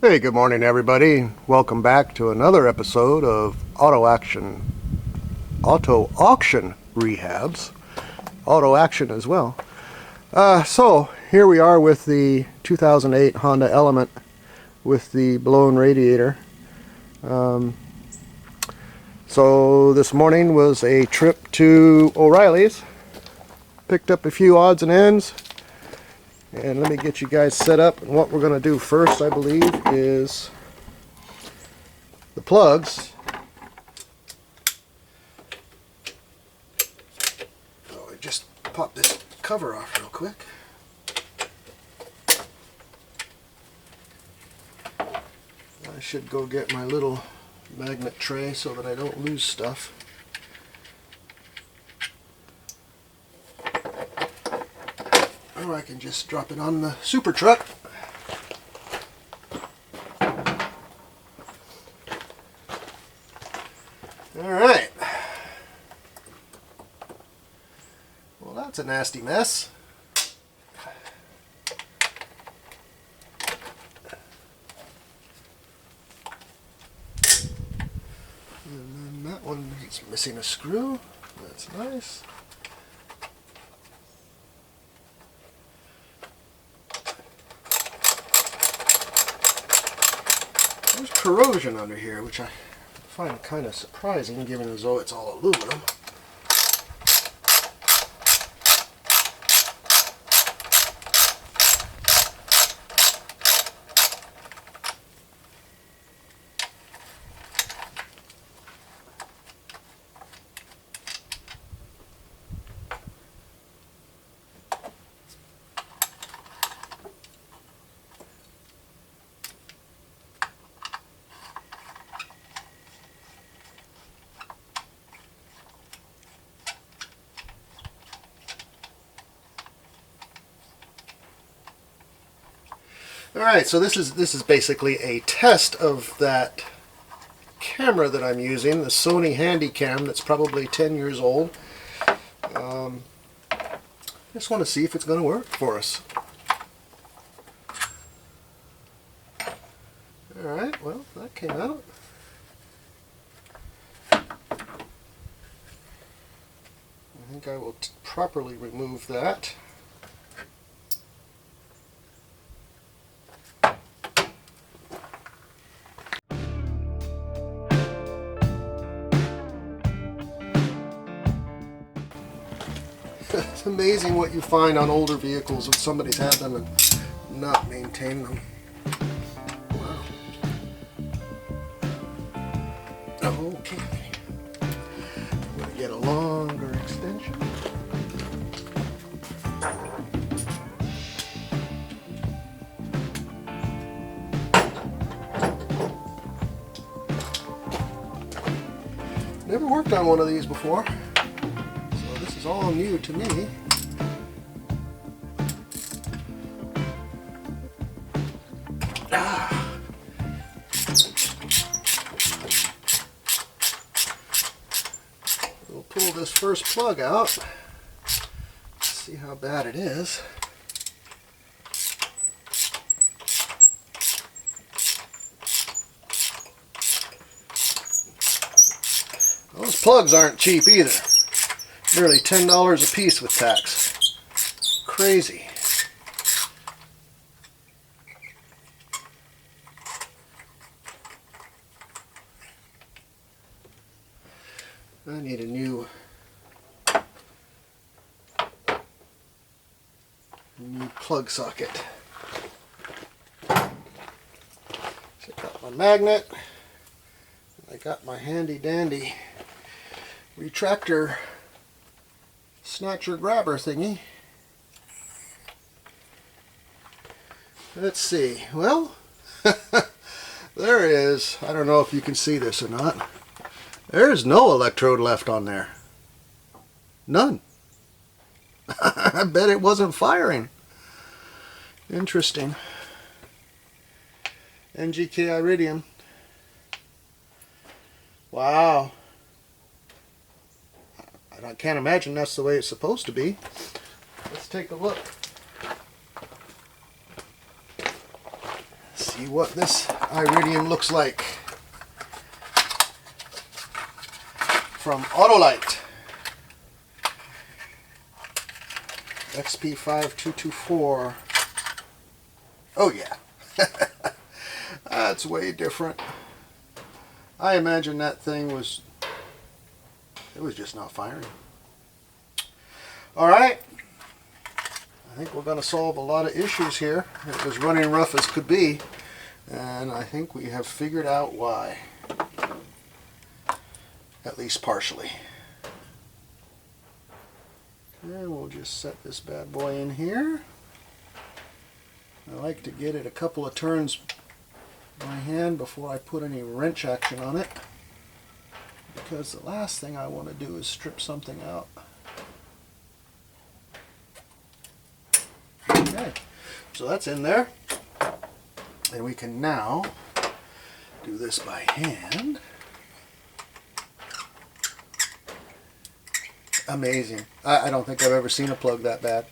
Hey, good morning everybody. Welcome back to another episode of Auto Auction Rehabs. Auto Action as well. So here we are with the 2008 Honda Element with the blown radiator. So this morning was a trip to O'Reilly's. Picked up a few odds and ends. And let me get you guys set up. And what we're going to do first, I believe, is the plugs. Oh, I just popped this cover off real quick. I should go get my little magnet tray so that I don't lose stuff. Or I can just drop it on the super truck. Alright. Well, that's a nasty mess. And then that one is missing a screw. That's nice. There's corrosion under here, which I find kind of surprising, given as though it's all aluminum. Alright, so this is basically a test of that camera that I'm using, the Sony Handycam that's probably 10 years old. I just want to see if it's going to work for us. Alright, well, that came out. I think I will properly remove that. It's amazing what you find on older vehicles if somebody's had them and not maintained them. Wow. Okay. I'm going to get a longer extension. Never worked on one of these before. This is all new to me. We'll pull this first plug out. See how bad it is. Those plugs aren't cheap either. Nearly $10 a piece with tax. Crazy. I need a new plug socket. So I got my magnet. I got my handy dandy retractor snatcher grabber thingy. Let's see. Well, there is. I don't know if you can see this or not. There's no electrode left on there. None. I bet it wasn't firing. Interesting. NGK Iridium. Wow. I can't imagine that's the way it's supposed to be. Let's take a look. Let's see what this iridium looks like from Autolite. XP5224. Oh yeah. That's way different. I imagine that thing was just not firing. Alright. I think we're going to solve a lot of issues here. It was running rough as could be, and I think we have figured out why. At least partially. And we'll just set this bad boy in here. I like to get it a couple of turns by hand before I put any wrench action on it, because the last thing I want to do is strip something out. Okay, so that's in there, and we can now do this by hand. Amazing. I don't think I've ever seen a plug that bad.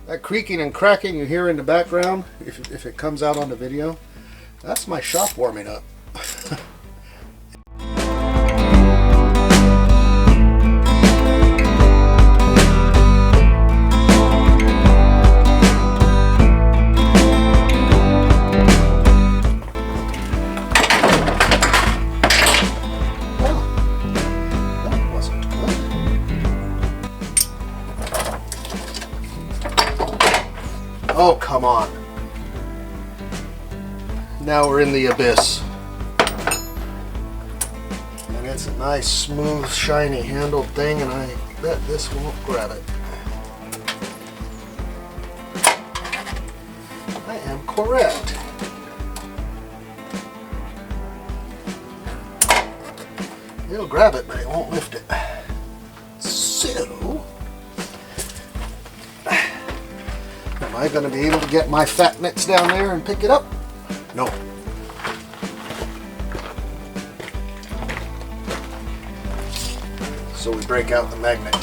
That creaking and cracking you hear in the background, if it comes out on the video, that's my shop warming up. Oh, come on. Now we're in the abyss. And it's a nice, smooth, shiny handled thing, and I bet this won't grab it. I am correct. It'll grab it, but it won't lift it. So, am I going to be able to get my fat mitts down there and pick it up? No. So we break out the magnet.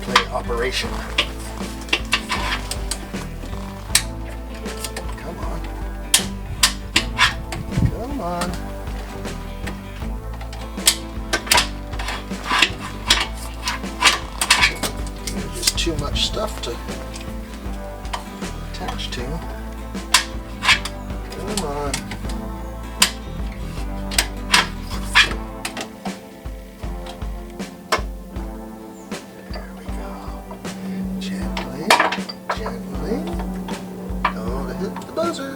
Play operation. Come on. Come on. Too much stuff to attach to. Come on. There we go. Gently, gently. Don't hit the buzzer.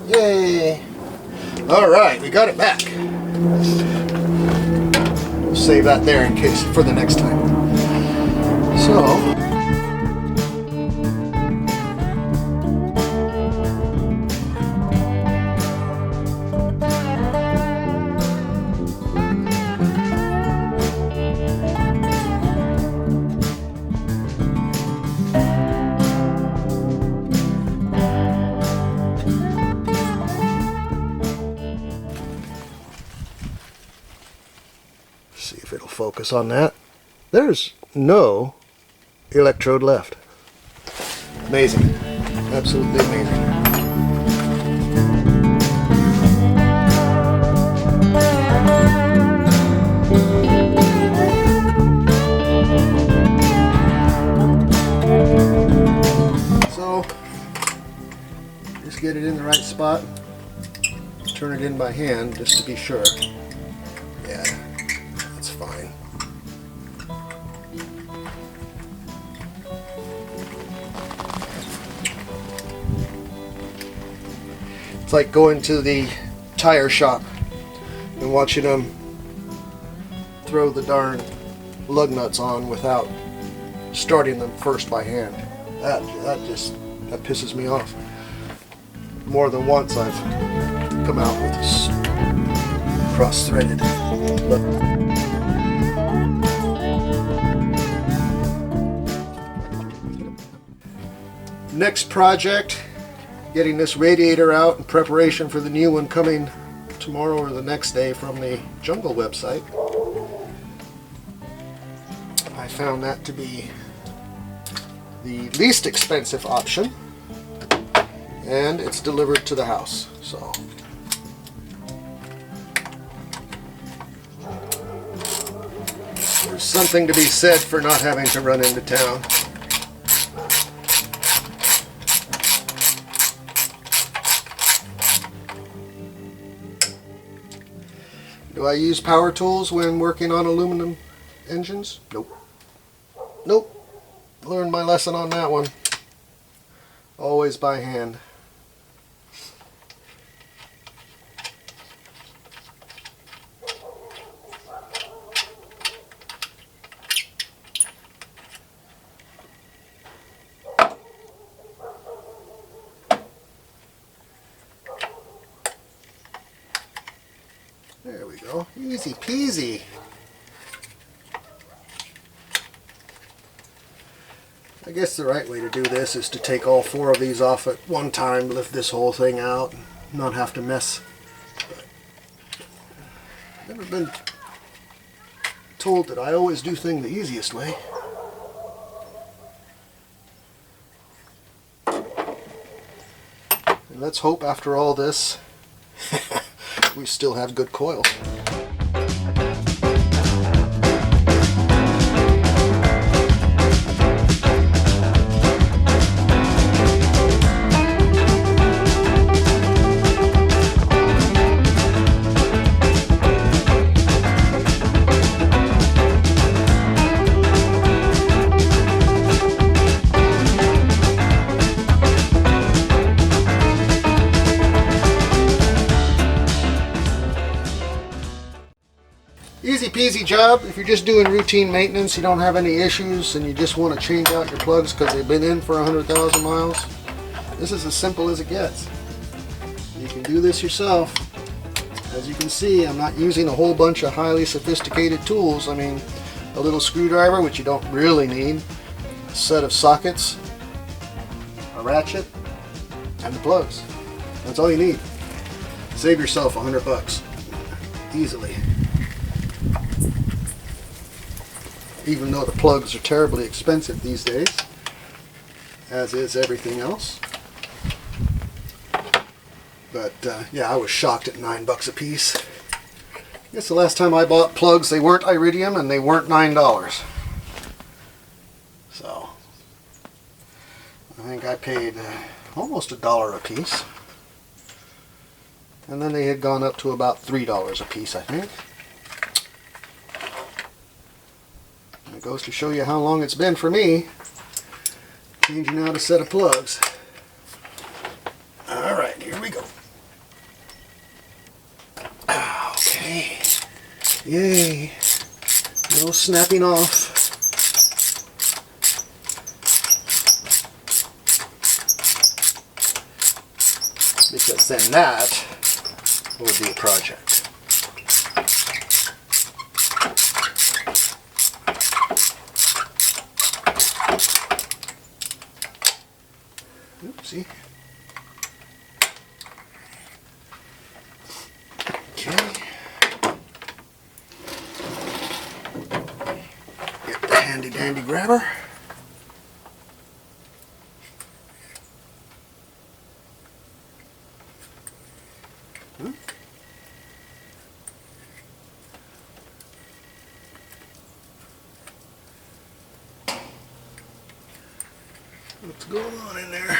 Yay. Alright, we got it back. We'll save that there in case for the next time. So, see if it'll focus on that. There's no electrode left. Amazing. Absolutely amazing. So, just get it in the right spot. Turn it in by hand just to be sure. Yeah, that's fine. It's like going to the tire shop and watching them throw the darn lug nuts on without starting them first by hand. That pisses me off. More than once I've come out with this cross-threaded lug. Next project, getting this radiator out in preparation for the new one coming tomorrow or the next day from the Jungle website. I found that to be the least expensive option, and it's delivered to the house. So there's something to be said for not having to run into town. Do I use power tools when working on aluminum engines? Nope. Nope. Learned my lesson on that one. Always by hand. There we go. Easy peasy. I guess the right way to do this is to take all 4 of these off at one time, lift this whole thing out, and not have to mess. I've never been told that I always do things the easiest way. And let's hope after all this we still have good coils. Easy peasy job. If you're just doing routine maintenance, you don't have any issues, and you just want to change out your plugs because they've been in for 100,000 miles, this is as simple as it gets. You can do this yourself. As you can see, I'm not using a whole bunch of highly sophisticated tools. I mean, a little screwdriver, which you don't really need, a set of sockets, a ratchet, and the plugs. That's all you need. Save yourself $100 easily. Even though the plugs are terribly expensive these days, as is everything else. But yeah, I was shocked at $9 a piece. I guess the last time I bought plugs, they weren't iridium and they weren't $9. So I think I paid almost $1 a piece. And then they had gone up to about $3 a piece, I think. It goes to show you how long it's been for me changing out a set of plugs. Alright, here we go. Okay. Yay. No snapping off. Because then that will be a project. Oopsie. Okay. Get the handy dandy grabber. What's going on in there?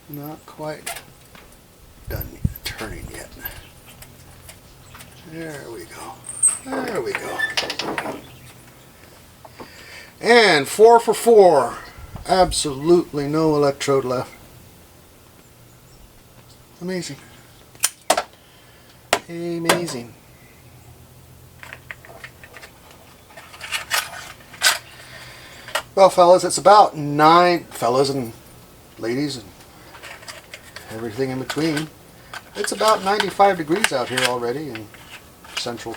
Not quite done turning yet. There we go. There we go. And 4 for 4. Absolutely no electrode left. Amazing. Amazing. Well, fellas, it's about 9, fellas and ladies and everything in between. It's about 95 degrees out here already in central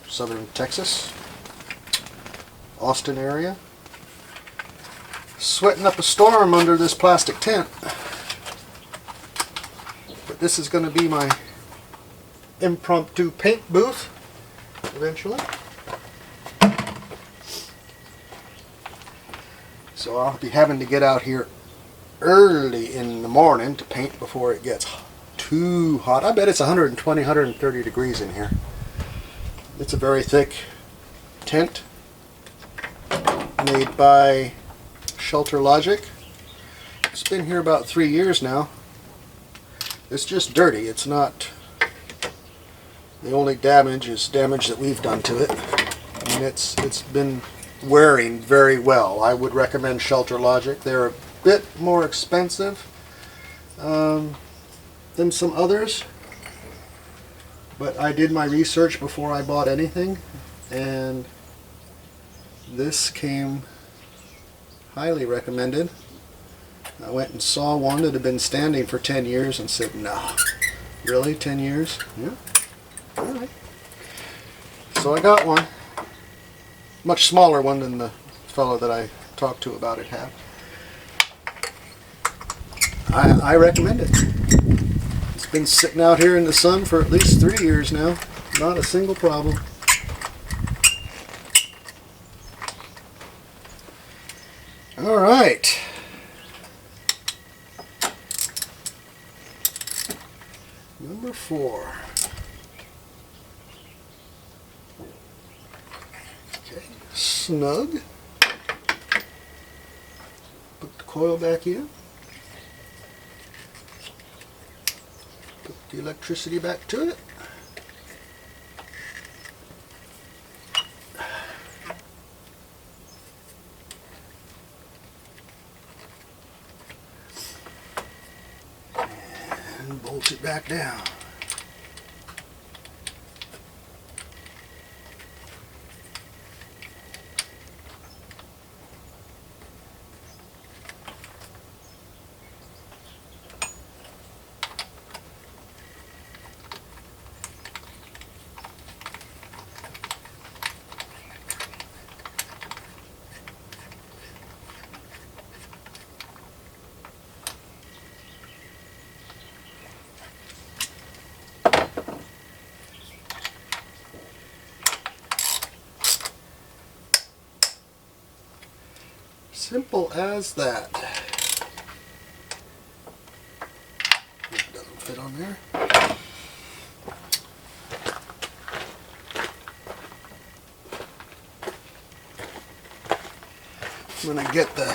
southern Texas. Austin area. Sweating up a storm under this plastic tent. But this is going to be my impromptu paint booth eventually. So I'll be having to get out here early in the morning to paint before it gets too hot. I bet it's 120, 130 degrees in here. It's a very thick tent made by Shelter Logic. It's been here about 3 years now. It's just dirty. It's not... The only damage is damage that we've done to it. And it's been wearing very well. I would recommend Shelter Logic. They're a bit more expensive than some others. But I did my research before I bought anything. And this came highly recommended. I went and saw one that had been standing for 10 years and said, no, really, 10 years? Yeah, all right. So I got one, much smaller one than the fellow that I talked to about it had. I recommend it. It's been sitting out here in the sun for at least 3 years now, not a single problem. All right. Number 4. Okay, snug. Put the coil back in. Put the electricity back to it. And bolt it back down. Simple as that. It doesn't fit on there. I'm going to get the...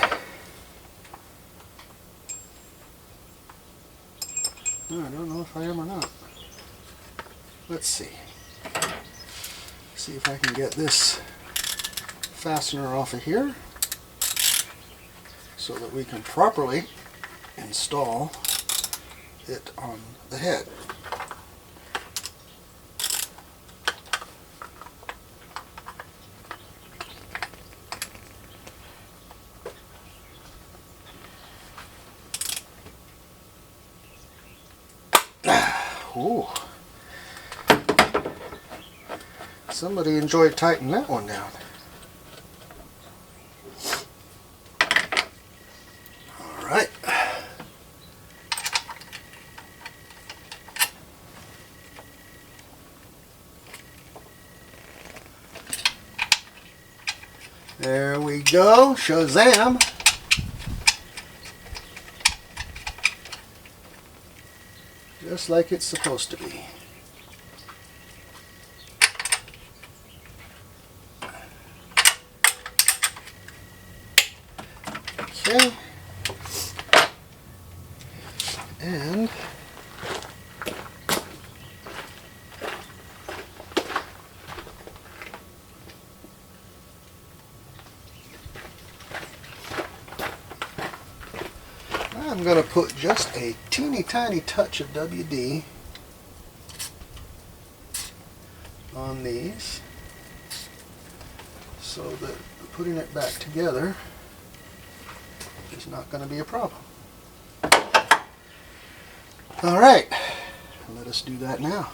I don't know if I am or not. Let's see. See if I can get this fastener off of here, so that we can properly install it on the head. Ooh. Somebody enjoyed tightening that one down. Right. There we go. Shazam. Just like it's supposed to be. Okay. And I'm going to put just a teeny tiny touch of WD on these so that putting it back together is not going to be a problem. Alright, let us do that now.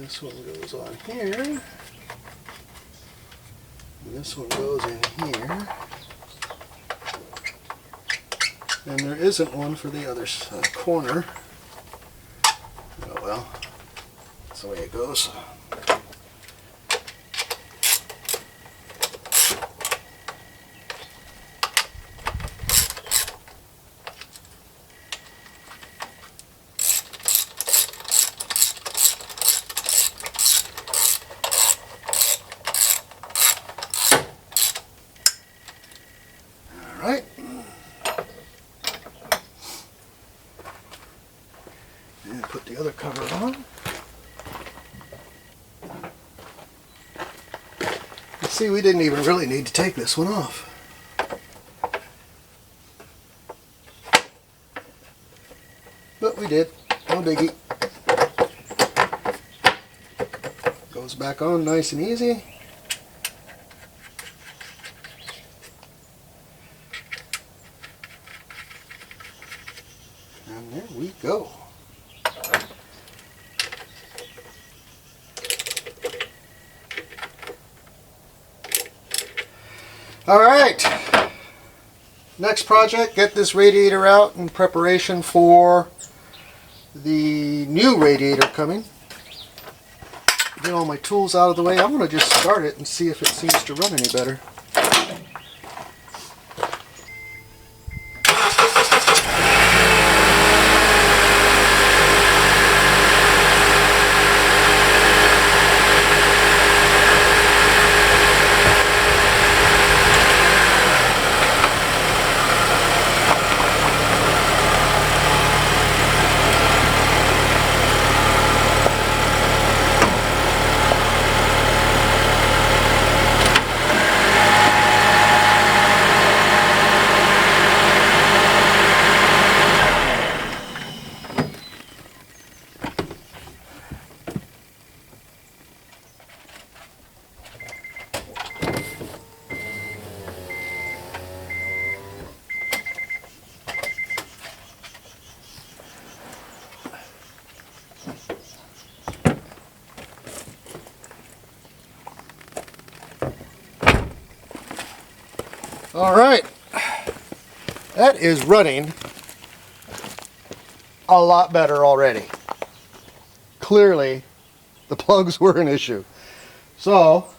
This one goes on here. And this one goes in here. And there isn't one for the other corner. Oh well, that's the way it goes. Alright. And put the other cover on. You see, we didn't even really need to take this one off. But we did. No biggie. Goes back on nice and easy. And there we go. Alright, next project, get this radiator out in preparation for the new radiator coming. Get all my tools out of the way. I'm going to just start it and see if it seems to run any better. Alright, that is running a lot better already. Clearly, the plugs were an issue. So,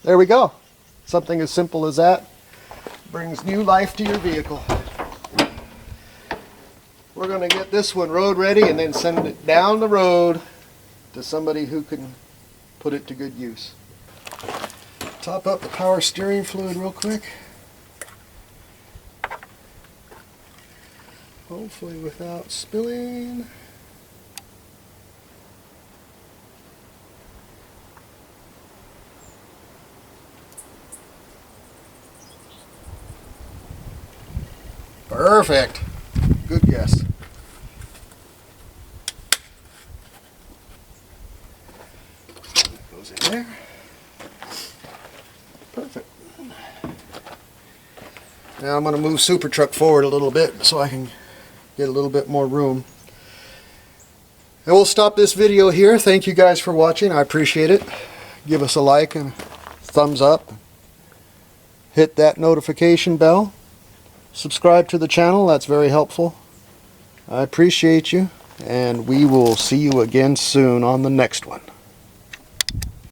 there we go. Something as simple as that brings new life to your vehicle. We're going to get this one road ready and then send it down the road to somebody who can put it to good use. Top up the power steering fluid real quick. Hopefully without spilling. Perfect. Good guess. That goes in there. Perfect. Now I'm going to move Super Truck forward a little bit so I can get a little bit more room. And we'll stop this video here. Thank you guys for watching. I appreciate it. Give us a like and a thumbs up. Hit that notification bell. Subscribe to the channel. That's very helpful. I appreciate you. And we will see you again soon on the next one.